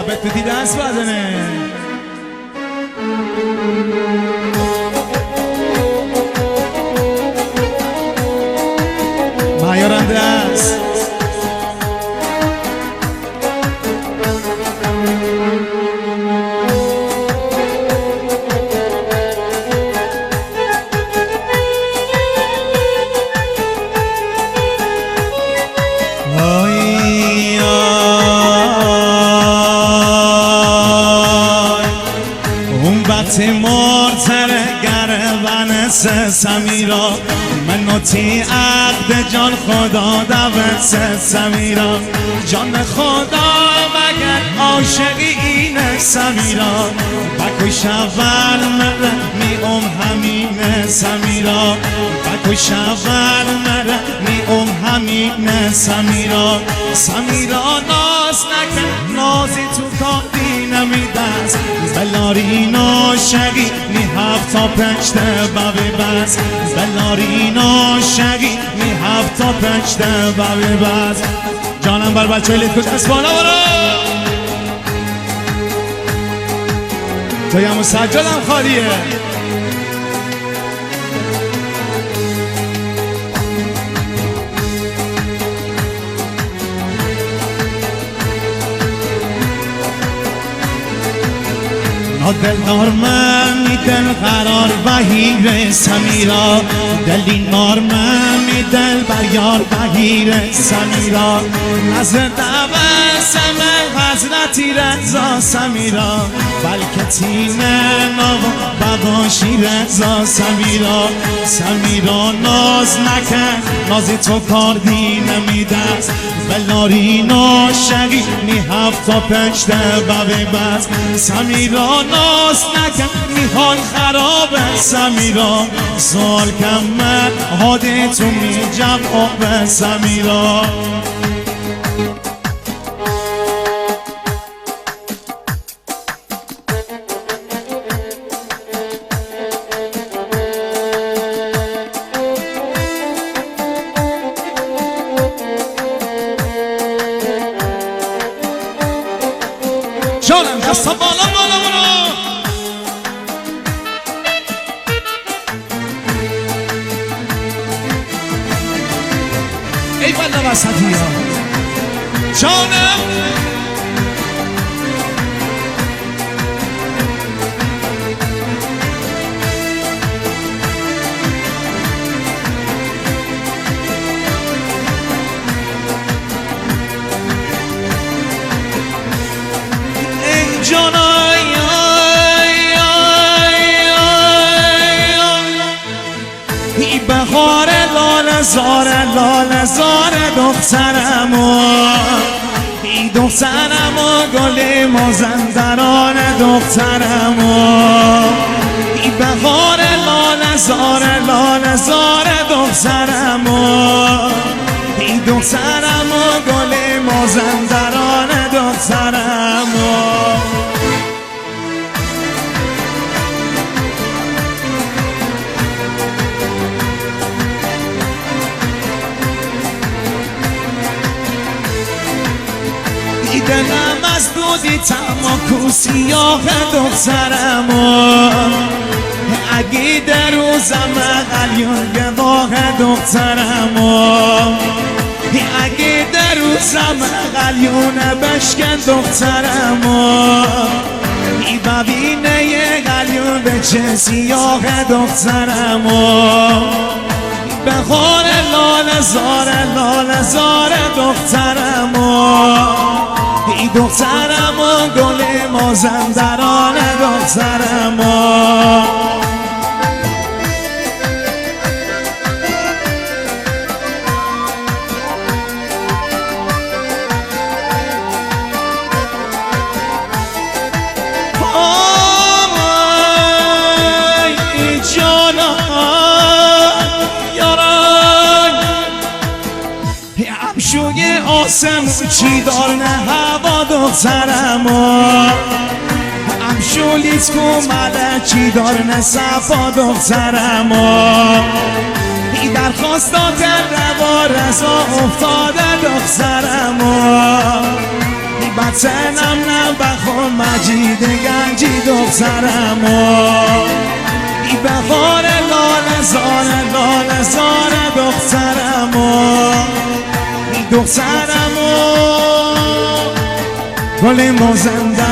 محبت بدی دست بدنه معیارنده است مرتر گرون سمیرا منو تی عقد جان خدا دوست سمیرا جان خدا مگر عاشقی این سمیرا بکوش اول مره می همین سمیرا بکوش اول مره می همین سمیرا سمیرا ناز نکن نازی تو کاری نمیدست بلاری ناشقی می هفتا پشته بابی بس بلاری ناشقی می هفتا پشته بابی بس جانم بر بچه لید کن دست بالا برو تویم سجادم خالیه دلدار من دل قرار بهیر سمیرا دلی نار من دل بر یار بهیر سمیرا نظر دوستم حضرتی رضا سمیرا بلکه تینه ناغ بغاشی رضا سمیرا سمیرا ناز نکن نازی تو کار دی نمیدست بلاری ناشقی می هفتا پشته ببی بس سمیرا ناز نکن میحال خرابه سمیرا سال کم من حادی تو می جمعه سمیرا جانم دستا بالا بالا برو ای بلا وسطی ها جانم ای بهار لال زار دخترمو ای دخترمو گل مازندران دخترمو ای بهار لال زار دخترمو ای دخترمو گل مازندران دخترمو دلم از دودی تماکو سیاه دخترمو اگه در روزم قلیون گواه دخترمو اگه در روزم قلیون بشکن دخترمو ای ببینه یه قلیون به چه سیاه دخترمو بخور لال زار دخترمو ای دخترمو گل مازندران دخترمو شوی آسم چی دار نه هوا دخترمو امشولیت کومده چی دار نه صفا دخترمو ای درخواستات روا رضا افتاده دخترمو ای وطنم نه بخور مجید گنجی دخترمو ای بخور لاله زاره دخترمو ای دخترمو گل مازندران